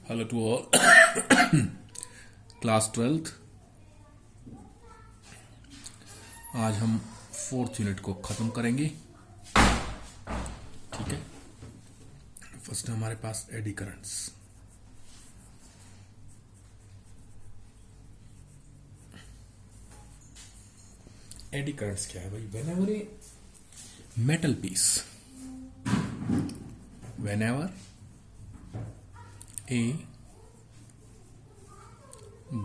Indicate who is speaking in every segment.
Speaker 1: Hello to all. Class 12th। आज हम 4th unit को ख़त्म करेंगे। ठीक है, फर्स्ट हमारे पास एडी करंट्स। एडी करंट्स क्या है भाई? Whenever a metal piece, whenever a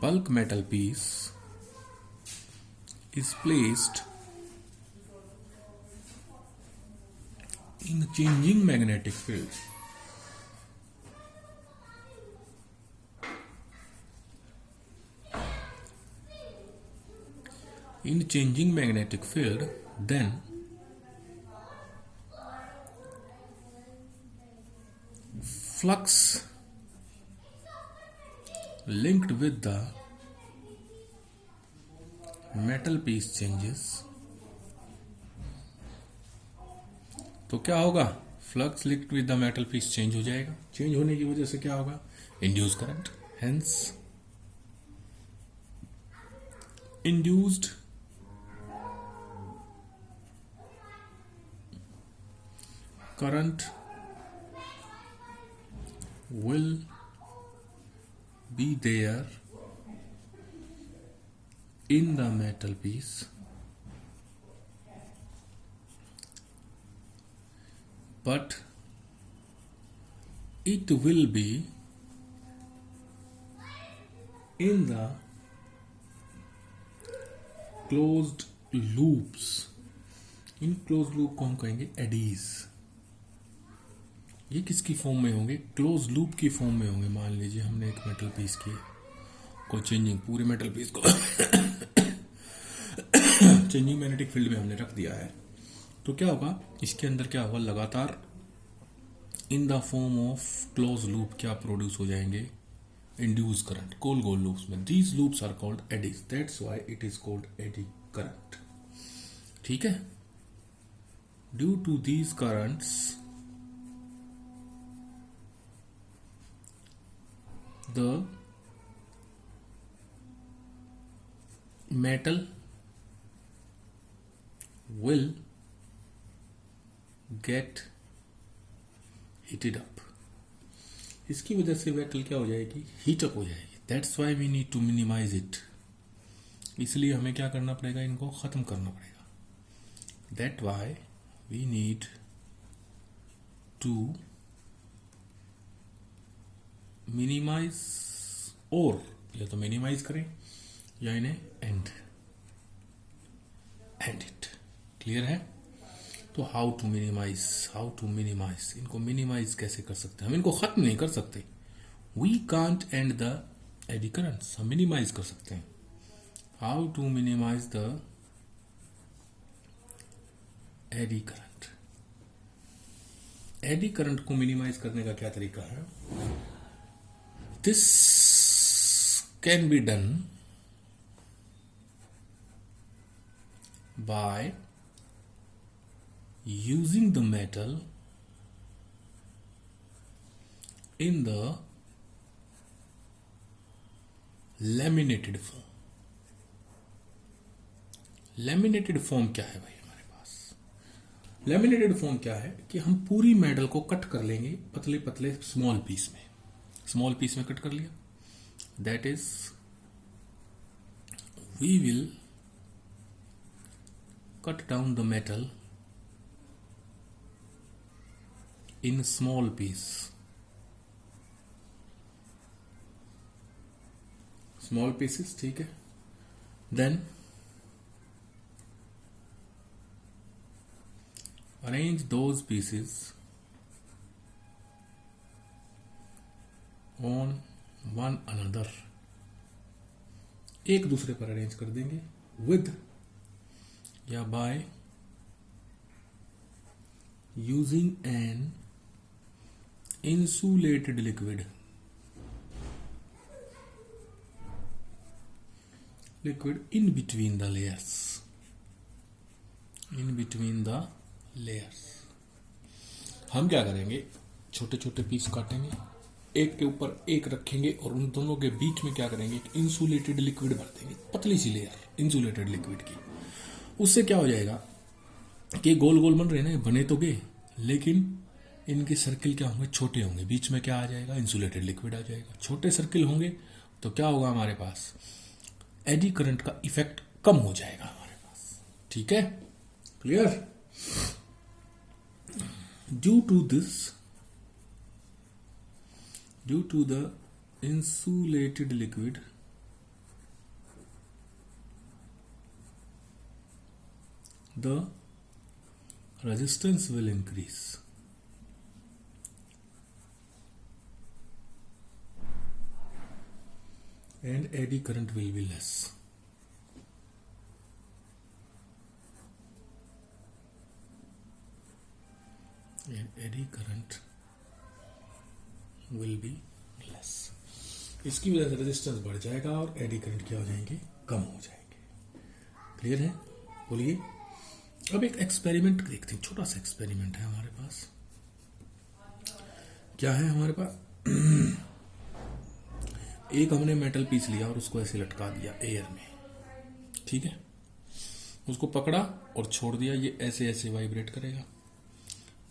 Speaker 1: bulk metal piece is placed in a changing magnetic field, then flux linked with the metal piece changes। तो क्या होगा? Flux linked with the metal piece change हो जाएगा। Change होने की वजह से क्या होगा? Induce current. Hence induced current will be there in the metal piece, but it will be in the closed loops। In close loop को हम कहेंगे एडीज। ये किसकी फॉर्म में होंगे? क्लोज लूप की फॉर्म में होंगे। मान लीजिए हमने एक मेटल पीस की को चेंजिंग, पूरे मेटल पीस को चेंजिंग मैग्नेटिक फील्ड में हमने रख दिया है, तो क्या होगा? इसके अंदर क्या होगा? लगातार in the form of close loop क्या प्रोड्यूस हो जाएंगे? इंड्यूस करंट, गोल लूप्स में। These loops are called eddies, that's why it is called eddy current. ठीक है, due to these currents the metal will get heated up। इसकी वजह से मेटल क्या हो जाएगी? हीट अप हो जाएगी। That's why we need to minimize it. इसलिए हमें क्या करना पड़ेगा? इनको खत्म करना पड़ेगा। That why we need to minimize, और या तो मिनिमाइज करें या इन्हें एंड इट। क्लियर है? तो हाउ टू मिनिमाइज, इनको मिनिमाइज कैसे कर सकते हैं? हम इनको खत्म नहीं कर सकते। We can't end the eddy currents, हम मिनिमाइज कर सकते हैं। How to minimize the eddy current? Eddy current को मिनिमाइज करने का क्या तरीका है? This can be done by using the metal in the laminated form। laminated form क्या है भाई हमारे पास? laminated form क्या है कि हम पूरी मेटल को कट कर लेंगे पतले पतले स्मॉल पीस में। स्मॉल पीस में कट कर लिया, that is we will cut down the metal in small piece. Small pieces, ठीक है। Then arrange those pieces on one another, एक दूसरे पर अरेंज कर देंगे। विद या by using an insulated liquid in between the layers. हम क्या करेंगे? छोटे छोटे पीस काटेंगे एक के ऊपर एक रखेंगे और उन दोनों के बीच में क्या करेंगे, एक इंसुलेटेड लिक्विड भर देंगे, पतली सी लेयर इंसुलेटेड लिक्विड की। उससे क्या हो जाएगा कि गोल गोल बन रहे हैं ना, बने तो गए लेकिन इनके सर्किल क्या होंगे, छोटे होंगे, बीच में क्या आ जाएगा, इंसुलेटेड लिक्विड आ जाएगा। छोटे सर्किल होंगे तो क्या होगा, हमारे पास एडी करंट का इफेक्ट कम हो जाएगा हमारे पास। ठीक है, clear. Due to the insulated liquid, the resistance will increase and eddy current will be less. And eddy current will be less. इसकी वजह से रेजिस्टेंस बढ़ जाएगा और एडी करंट क्या हो जाएंगे, कम हो जाएंगे। क्लियर है, बोलिए। अब एक एक्सपेरिमेंट देखते हैं, छोटा सा एक्सपेरिमेंट है हमारे पास। क्या है हमारे पास, एक हमने मेटल पीस लिया और उसको ऐसे लटका दिया एयर में, ठीक है। उसको पकड़ा और छोड़ दिया, ये ऐसे ऐसे वाइब्रेट करेगा,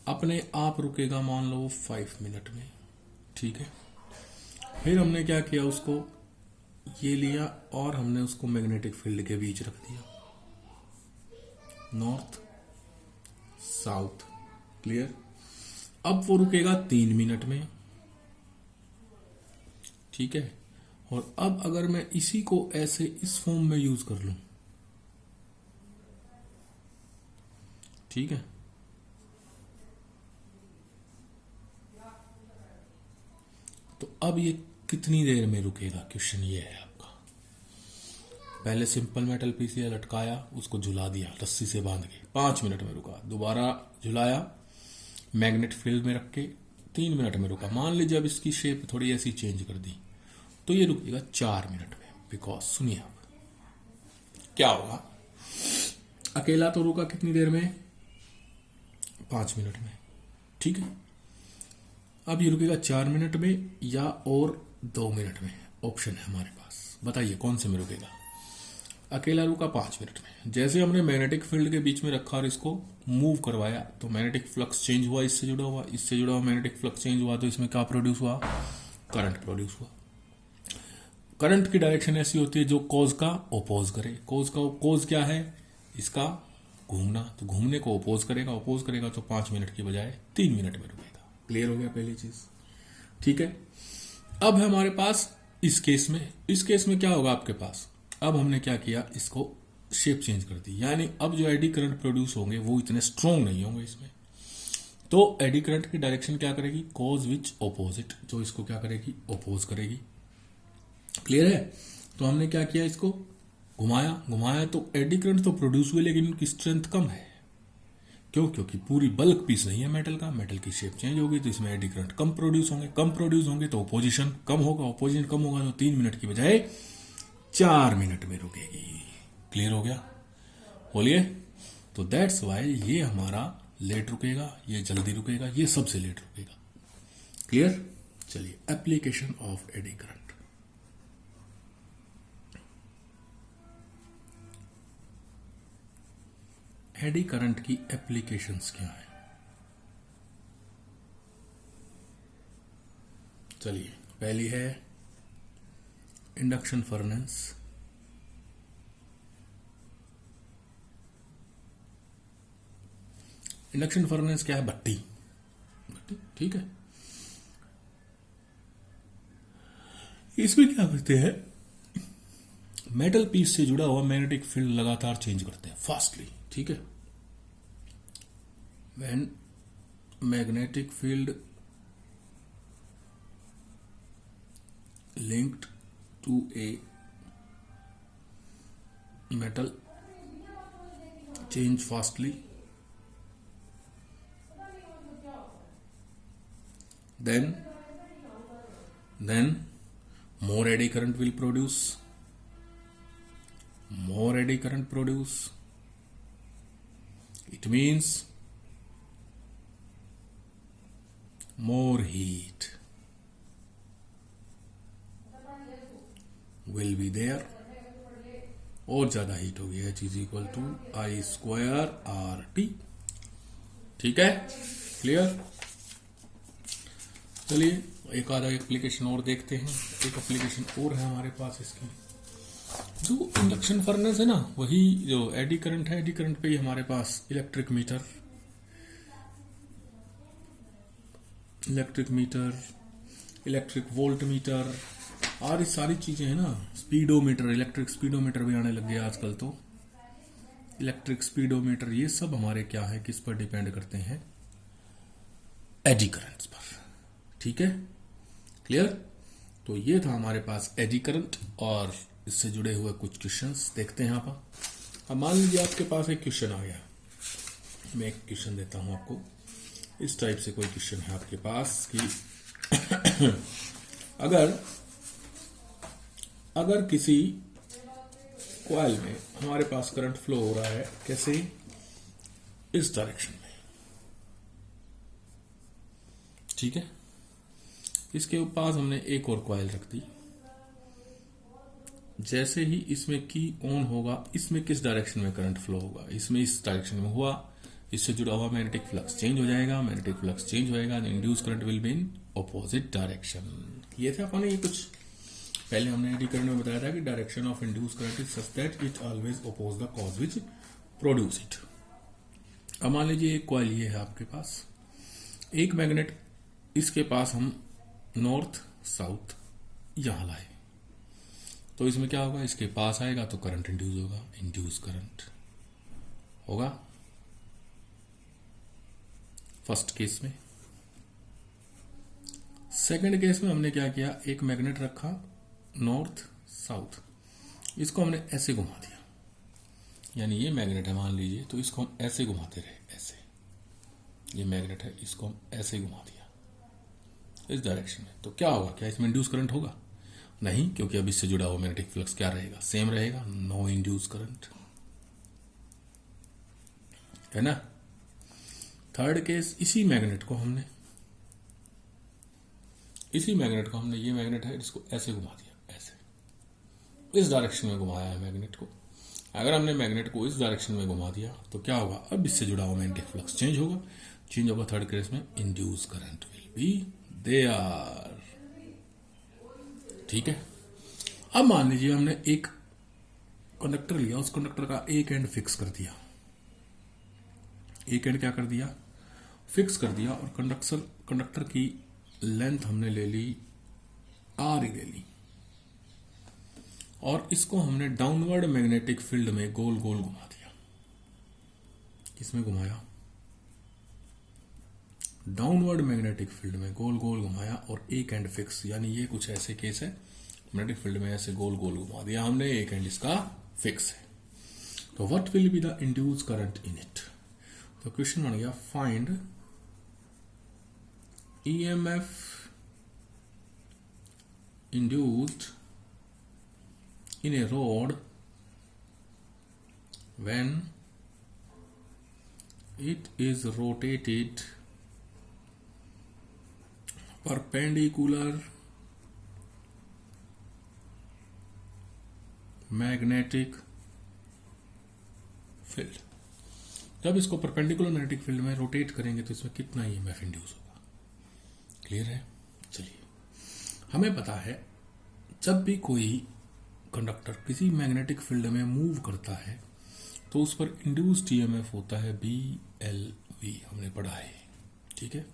Speaker 1: अपने आप रुकेगा मान लो 5 मिनट में, ठीक है। फिर हमने क्या किया, उसको ये लिया और हमने उसको मैग्नेटिक फील्ड के बीच रख दिया, नॉर्थ साउथ, क्लियर। अब वो रुकेगा 3 मिनट में, ठीक है। और अब अगर मैं इसी को ऐसे इस फॉर्म में यूज कर लूं, ठीक है, तो अब ये कितनी देर में रुकेगा, क्वेश्चन ये है आपका। पहले सिंपल मेटल पीस लिया, लटकाया, उसको झुला दिया रस्सी से बांध के, 5 मिनट में रुका। दोबारा झुलाया, मैग्नेट फील्ड में रख के 3 मिनट में रुका। मान लीजिए अब इसकी शेप थोड़ी ऐसी चेंज कर दी तो ये रुकेगा 4 मिनट में। बिकॉज सुनिए आप क्या होगा, अकेला तो रुका कितनी देर में, 5 मिनट में, ठीक है। अब ये रुकेगा 4 मिनट में या और 2 मिनट में, ऑप्शन है हमारे पास, बताइए कौन से में रुकेगा। अकेला रुका 5 मिनट में, जैसे हमने मैग्नेटिक फील्ड के बीच में रखा और इसको मूव करवाया तो मैग्नेटिक फ्लक्स चेंज हुआ, इससे जुड़ा हुआ, इससे जुड़ा हुआ मैग्नेटिक फ्लक्स चेंज हुआ, तो इसमें क्या प्रोड्यूस हुआ, करंट प्रोड्यूस हुआ। करंट की डायरेक्शन ऐसी होती है जो कॉज का ओपोज करे। कॉज क्या है, इसका घूमना, तो घूमने को ओपोज करेगा तो 5 मिनट की बजाय 3 मिनट में रुकेगा। क्लियर हो गया पहली चीज, ठीक है। अब है हमारे पास इस केस में क्या होगा आपके पास, अब हमने क्या किया, इसको शेप चेंज कर दी, यानी अब जो एडी करंट प्रोड्यूस होंगे वो इतने स्ट्रॉन्ग नहीं होंगे इसमें। तो एडी करंट की डायरेक्शन क्या करेगी, कॉज विच ओपोजिट, जो इसको क्या करेगी, ओपोज करेगी। क्लियर है। तो हमने क्या किया, इसको घुमाया तो एडी करंट तो प्रोड्यूस हुए लेकिन उनकी स्ट्रेंथ कम है। क्यों, क्योंकि पूरी बल्क पीस नहीं है मेटल का, मेटल की शेप चेंज होगी तो इसमें एडी करंट कम प्रोड्यूस होंगे तो ओपोजिशन कम होगा तो 3 मिनट की बजाय 4 मिनट में रुकेगी। क्लियर हो गया, बोलिए। तो दैट्स वाई ये हमारा लेट रुकेगा, ये जल्दी रुकेगा, ये सबसे लेट रुकेगा। क्लियर। चलिए, application of AD current. Eddy current की एप्लीकेशंस क्या है, चलिए। पहली है इंडक्शन फर्नेस, इंडक्शन फर्नेस क्या है, भट्टी, ठीक है। इसमें क्या करते हैं, मेटल पीस से जुड़ा हुआ मैग्नेटिक फील्ड लगातार चेंज करते हैं फास्टली, ठीक है। When magnetic field linked to a metal change fastly, then more eddy current will produce, it means more heat, will be there, और ज्यादा हीट होगी, H is equal to I square R T. ठीक है, clear. चलिए एक आधा application और देखते हैं। एक एप्लीकेशन और है हमारे पास इसकी, जो इंडक्शन फर्नेस है ना, वही जो एडी करंट है, एडी करंट पे ही हमारे पास electric meter, electric volt meter और ये सारी चीजें हैं ना, स्पीडोमीटर, इलेक्ट्रिक स्पीडोमीटर भी आने लग गया आजकल तो। इलेक्ट्रिक स्पीडोमीटर ये सब हमारे क्या है, किस पर डिपेंड करते हैं, एडी करंट्स पर। ठीक है, क्लियर। तो ये था हमारे पास एडी करंट और इससे जुड़े हुए कुछ क्वेश्चंस। देखते हैं यहाँ पर। अब मान लीजिए आपके पास एक क्वेश्चन आ गया, मैं एक क्वेश्चन देता हूं आपको। इस टाइप से कोई क्वेश्चन है आपके पास कि अगर किसी कॉइल में हमारे पास करंट फ्लो हो रहा है, कैसे, इस डायरेक्शन में। ठीक है, इसके पास हमने एक और कॉइल रख दी। जैसे ही इसमें की ऑन होगा, इसमें किस डायरेक्शन में करंट फ्लो होगा, इसमें इस डायरेक्शन में हुआ, इससे जुड़ा हुआ मैग्नेटिक फ्लक्स चेंज हो जाएगा, मैग्नेटिक फ्लक्स चेंज होएगा, induce current will be in opposite direction. ये था अपने, ये कुछ पहले हमने एडी करंट में बताया था कि direction of induce current is such that it always oppose the cause which produce it. अब मान लीजिए एक कॉइल ये है आपके पास, एक मैग्नेट, इसके पास हम नॉर्थ साउथ यहां लाए, तो इसमें क्या होगा, इसके पास आएगा तो करंट इंड्यूस होगा, इंड्यूस करंट होगा फर्स्ट केस में। सेकंड केस में हमने क्या किया, एक मैग्नेट रखा नॉर्थ साउथ, इसको हमने ऐसे घुमा दिया, यानी ये मैग्नेट है मान लीजिए, तो इसको हम ऐसे घुमाते रहे, ऐसे, ये मैग्नेट है, इसको हम ऐसे घुमा दिया इस डायरेक्शन में। तो क्या होगा, क्या इसमें इंड्यूस करंट होगा? नहीं, क्योंकि अब इससे जुड़ा हुआ मैग्नेटिक फ्लक्स क्या रहेगा, सेम रहेगा, नो इंड्यूस करंट, है ना। थर्ड केस, इसी मैग्नेट को हमने, ये मैग्नेट है, इसको ऐसे घुमा दिया, ऐसे इस डायरेक्शन में घुमाया है मैग्नेट को। अगर हमने मैग्नेट को इस डायरेक्शन में घुमा दिया तो क्या होगा, अब इससे जुड़ा हुआ मैग्नेटिक फ्लक्स चेंज होगा, थर्ड केस में induce current will be there. ठीक है, अब मान लीजिए हमने एक कंडक्टर लिया, उस कंडक्टर का एक एंड फिक्स कर दिया, एक एंड क्या कर दिया, फिक्स कर दिया, और कंडक्टर की लेंथ हमने ले ली, आर ही ले ली, और इसको हमने डाउनवर्ड मैग्नेटिक फील्ड में गोल गोल घुमा दिया। किसमें घुमाया, डाउनवर्ड मैग्नेटिक फील्ड में गोल गोल घुमाया, और एक एंड फिक्स, यानी ये कुछ ऐसे केस है, मैग्नेटिक फील्ड में ऐसे गोल गोल घुमा दिया हमने, एक एंड इसका फिक्स है। तो what will be the induce current in it. तो क्वेश्चन बन गया, find EMF induced in a rod when it is rotated perpendicular magnetic field। जब इसको परपेंडिकुलर मैग्नेटिक फील्ड में रोटेट करेंगे तो इसमें कितना EMF इंड्यूस होगा। क्लियर है। चलिए, हमें पता है जब भी कोई कंडक्टर किसी मैग्नेटिक फील्ड में मूव करता है तो उस पर इंड्यूस्ड ईएमएफ होता है BLV, हमने पढ़ा है। ठीक है,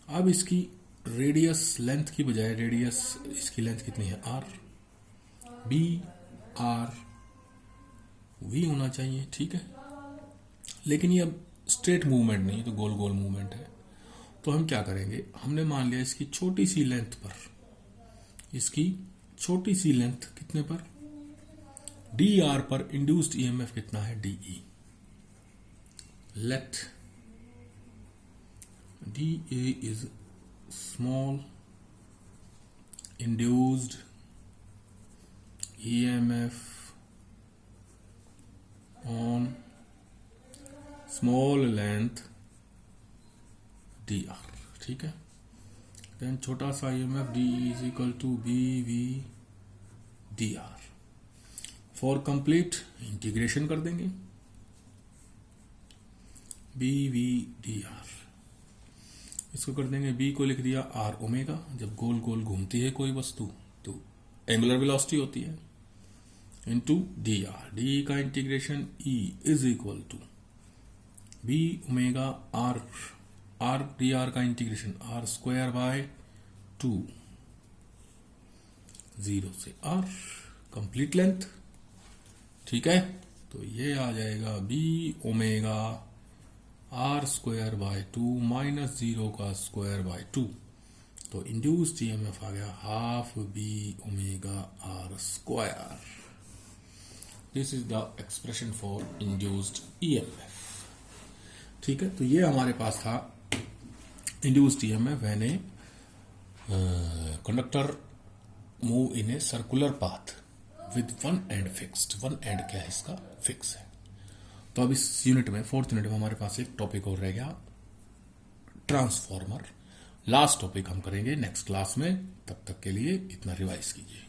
Speaker 1: अब इसकी रेडियस, लेंथ की बजाय रेडियस, इसकी लेंथ कितनी है, R, BRV होना चाहिए। ठीक है, लेकिन ये अब स्ट्रेट मूवमेंट नहीं, तो गोल गोल मूवमेंट है। तो हम क्या करेंगे, हमने मान लिया इसकी छोटी सी लेंथ पर, इसकी छोटी सी लेंथ कितने पर, DR पर इंड्यूस्ड ईएमएफ कितना है, DE। Let DA is small induced EMF on small length DR। ठीक है, देन छोटा सा EMF DE is equal to BV D R. For complete integration कर देंगे, बी वी डी आर, इसको कर देंगे, बी को लिख दिया आर ओमेगा। जब गोल गोल घूमती है कोई वस्तु तो एंगुलर वेलोसिटी होती है, इनटू डी आर। डी का integration E is equal to B omega R, R D R का इंटीग्रेशन आर स्क्वायर बाय 2, 0 से आर, कंप्लीट लेंथ। ठीक है, तो ये आ जाएगा B omega R square by 2 minus 0 का स्क्वायर बाय 2। तो इंड्यूस्ड ईएमएफ आ गया half B omega R square. This is the expression for induced EMF. ठीक है, तो ये हमारे पास था induced EMF when a conductor move in a circular path with one end fixed. One end क्या है इसका? फिक्स है। तो अब इस यूनिट में, फोर्थ यूनिट में हमारे पास एक टॉपिक और रह गया, ट्रांसफॉर्मर। लास्ट टॉपिक हम करेंगे नेक्स्ट क्लास में। तब तक के लिए इतना रिवाइज कीजिए।